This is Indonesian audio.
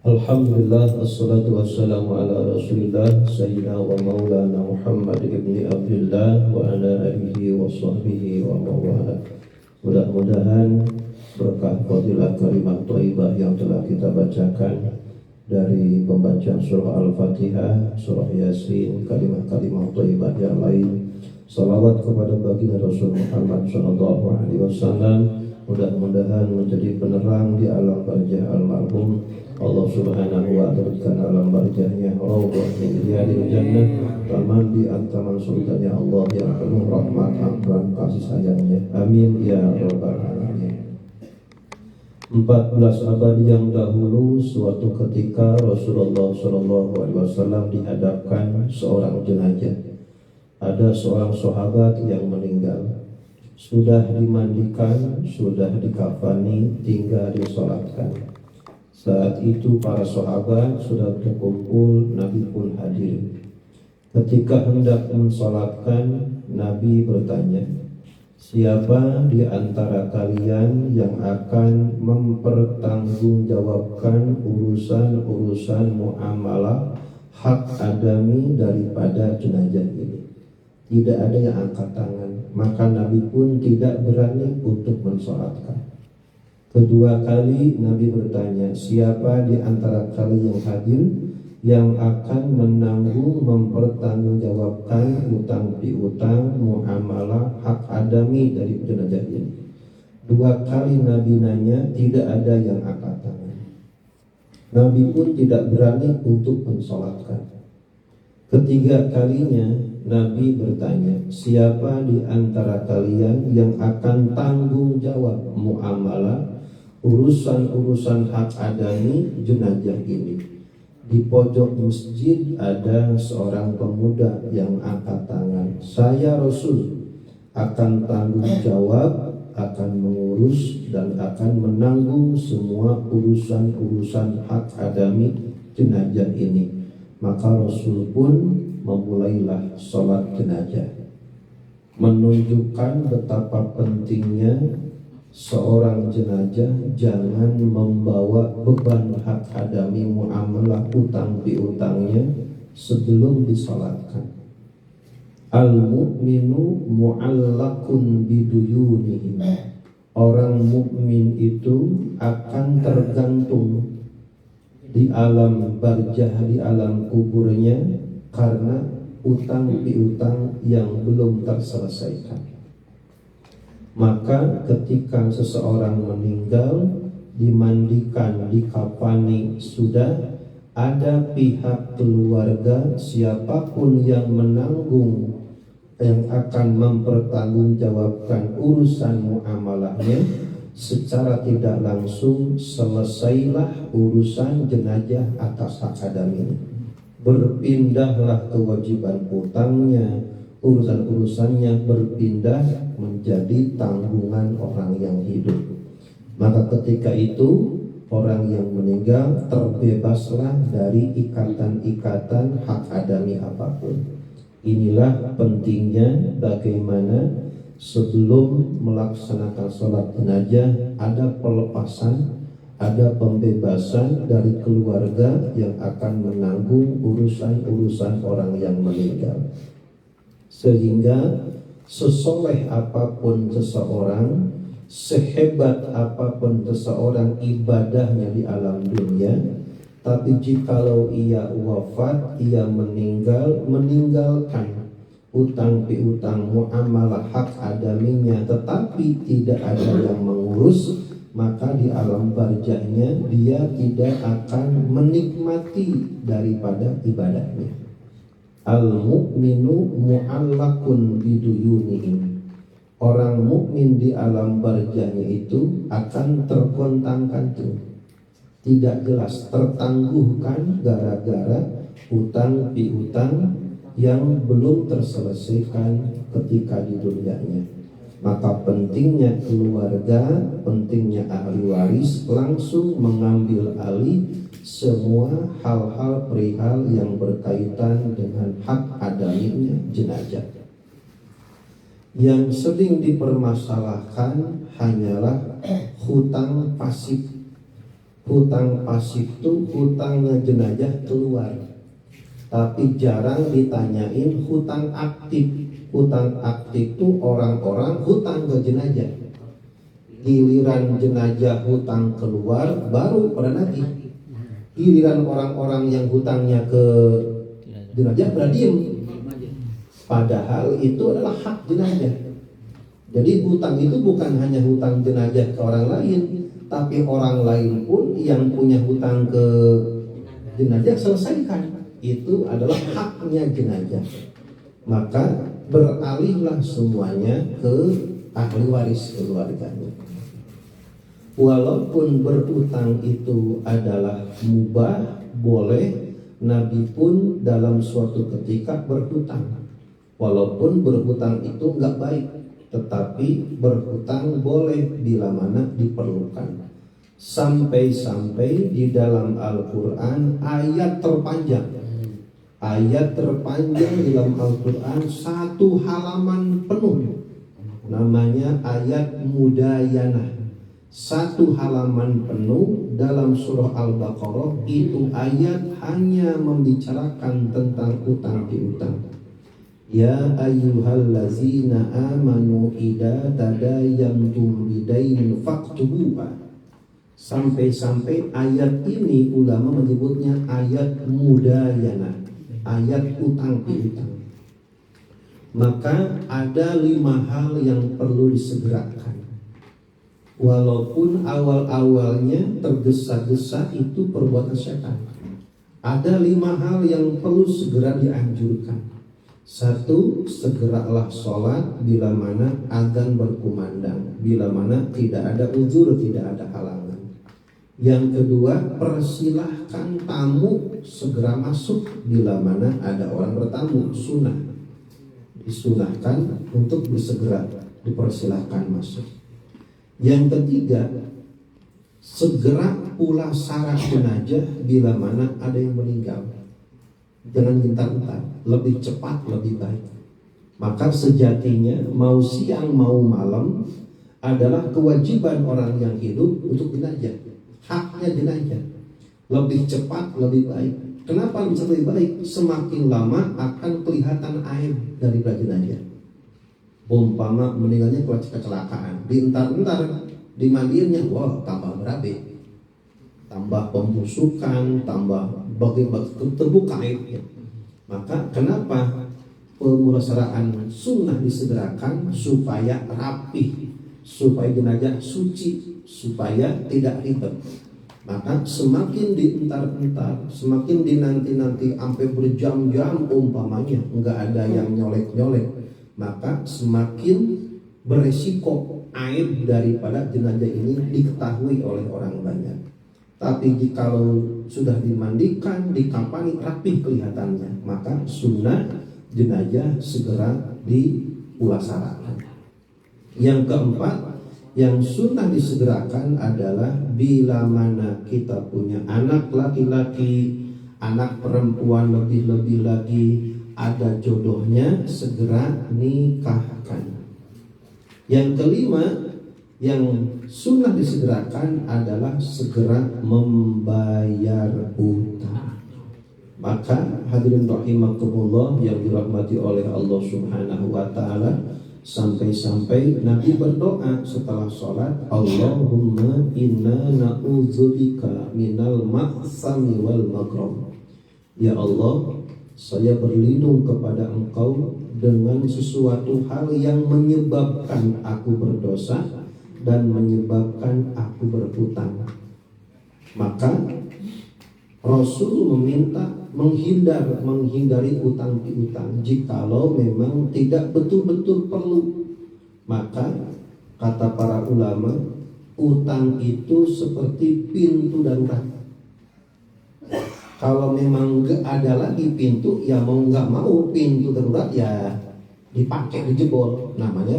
Alhamdulillah, wassalatu wassalamu ala rasulillah Sayyidina wa maulana Muhammad ibni Abdullah wa ala alihi wa sahbihi wa mawala. Mudah-mudahan berkah fadilah kalimat thayyibah yang telah kita bacakan dari pembacaan surah Al-Fatihah, surah Yasin, kalimat-kalimat thayyibah yang lain, salawat kepada baginda Rasul Muhammad SAW, mudah-mudahan menjadi penerang di alam barzah almarhum. Allah Subhanahu wa ta'ala berikan alam barzahnya raudhah min riyadil jannah, taman di antaman surganya Allah yang penuh rahmat, ampunan, kasih sayangnya. Amin ya rabbal alamin. 14 abad yang dahulu, suatu ketika Rasulullah SAW dihadapkan seorang jenazah. Ada seorang sahabat yang meninggal, sudah dimandikan, sudah dikafani, tinggal disolatkan. Saat itu para sahabat sudah berkumpul, Nabi pun hadir. Ketika hendak mensolatkan, Nabi bertanya, siapa di antara kalian yang akan mempertanggungjawabkan urusan-urusan muamalah hak adami daripada jenazah ini? Tidak ada yang angkat tangan, maka Nabi pun tidak berani untuk mensolatkan. Kedua kali Nabi bertanya, siapa di antara kalian yang hadir yang akan menanggung mempertanggungjawabkan utang piutang muamalah hak adami dari jenazah ini? Dua kali Nabi nanya, tidak ada yang angkat tangan. Nabi pun tidak berani untuk mensolatkan. Ketiga kalinya Nabi bertanya, siapa di antara kalian yang akan tanggung jawab muamalah urusan-urusan hak adami jenazah ini? Di pojok masjid ada seorang pemuda yang angkat tangan, saya Rasul akan tanggung jawab, akan mengurus dan akan menanggung semua urusan-urusan hak adami jenazah ini. Maka Rasul pun memulailah sholat jenazah, menunjukkan betapa pentingnya seorang jenazah jangan membawa beban hak adami muamalah utang piutangnya sebelum disolatkan. Al-mu'minu mu'allakun biduyunihi. Orang mukmin itu akan tergantung di alam barzah, di alam kuburnya, karena utang piutang yang belum terselesaikan. Maka ketika seseorang meninggal, dimandikan, dikafani, sudah ada pihak keluarga, siapapun yang menanggung, yang akan mempertanggungjawabkan urusan muamalahnya, secara tidak langsung selesailah urusan jenazah atas hak adami. Berpindahlah kewajiban utangnya, urusan-urusannya berpindah menjadi tanggungan orang yang hidup. Maka ketika itu orang yang meninggal terbebaslah dari ikatan-ikatan hak adami apapun. Inilah pentingnya bagaimana sebelum melaksanakan sholat jenazah ada pelepasan, ada pembebasan dari keluarga yang akan menanggung urusan-urusan orang yang meninggal. Sehingga sesoleh apapun seseorang, sehebat apapun seseorang ibadahnya di alam dunia, tapi jikalau ia wafat, ia meninggalkan utang piutang muamalah hak adaminya, tetapi tidak ada yang mengurus, maka di alam barzahnya dia tidak akan menikmati daripada ibadahnya. Al-mu'minu mu'allakun biduyunihi. Orang mukmin di alam barzahnya itu akan tergontang-gantung, tidak jelas, tertangguhkan gara-gara utang piutang yang belum terselesaikan ketika di dunianya. Maka pentingnya keluarga, pentingnya ahli waris langsung mengambil alih semua hal-hal perihal yang berkaitan dengan hak adaminya jenazah. Yang sering dipermasalahkan hanyalah hutang pasif. hutang pasif itu hutang jenazah keluar, tapi jarang ditanyain hutang aktif. Hutang aktif itu orang-orang hutang ke jenazah. Giliran jenazah hutang keluar baru pada nagih. Giliran orang-orang yang hutangnya ke jenazah pada diem. Padahal itu adalah hak jenazah. Jadi hutang itu bukan hanya hutang jenazah ke orang lain, tapi orang lain pun yang punya hutang ke jenazah selesaikan. Itu adalah haknya jenazah. Maka beralihlah semuanya ke ahli waris keluarganya. Walaupun berutang itu adalah mubah, boleh, Nabi pun dalam suatu ketika berhutang. Walaupun berhutang itu nggak baik, tetapi berhutang boleh bila mana diperlukan. Sampai-sampai di dalam Al-Quran ayat terpanjang di dalam Al-Quran 1 halaman penuh, namanya ayat Mudayanah. 1 halaman penuh dalam surah Al-Baqarah itu ayat hanya membicarakan tentang utang piutang. Ya ayyuhallazina amanu idza tadayantum bidainin faktubuha. Sampai-sampai ayat ini ulama menyebutnya ayat Mudayanah, ayat utang piutang. Maka ada 5 hal yang perlu disegerakan. Walaupun awal-awalnya tergesa-gesa itu perbuatan setan, ada 5 hal yang perlu segera dianjurkan. 1, segeralah sholat bila mana azan berkumandang, bila mana tidak ada uzur, tidak ada halangan. Yang kedua, persilahkan tamu segera masuk bila mana ada orang bertamu, sunnah. Disunahkan untuk bersegera dipersilahkan masuk. Yang ketiga, segera pula syarat jenazah bila mana ada yang meninggal. Jangan gentar-gentar, lebih cepat lebih baik. Maka sejatinya mau siang mau malam adalah kewajiban orang yang hidup untuk jenazah. Haknya jenazah. Lebih cepat lebih baik. Kenapa bisa lebih baik? Semakin lama akan kelihatan aib dari jenazah. Umpama meninggalnya kecelakaan, dientar-entar dimandiinnya, wah tambah berabe, tambah pembusukan, tambah bagian terbuka aibnya. Maka kenapa pemulasaraan sunnah disegerakan? Supaya rapi, supaya jenazah suci, supaya tidak ribet. Maka semakin dientar-entar, semakin dinanti-nanti sampai berjam-jam umpamanya nggak ada yang nyolek-nyolek, maka semakin beresiko aib daripada jenazah ini diketahui oleh orang banyak. Tapi jikalau sudah dimandikan, dikafani, rapi kelihatannya, maka sunnah jenazah segera dipulasarakan. Yang keempat, yang sunnah disegerakan adalah bila mana kita punya anak laki-laki, anak perempuan lebih-lebih lagi, ada jodohnya, segera nikahkan. Yang kelima, yang sunnah disegerakan adalah segera membayar utang. Maka hadirin rahimakumullah yang dirahmati oleh Allah Subhanahu wa taala, sampai-sampai Nabi berdoa setelah sholat, Allahumma inna na'udzubika minal ma'sami wal maghram. Ya Allah, saya berlindung kepada Engkau dengan sesuatu hal yang menyebabkan aku berdosa dan menyebabkan aku berhutang. Maka Rasul meminta menghindari utang piutang. Jikalau memang tidak betul-betul perlu, maka kata para ulama, utang itu seperti pintu darurat. Kalau memang nggak ada lagi pintu, ya mau nggak mau pintu darurat ya dipakai, dijebol, namanya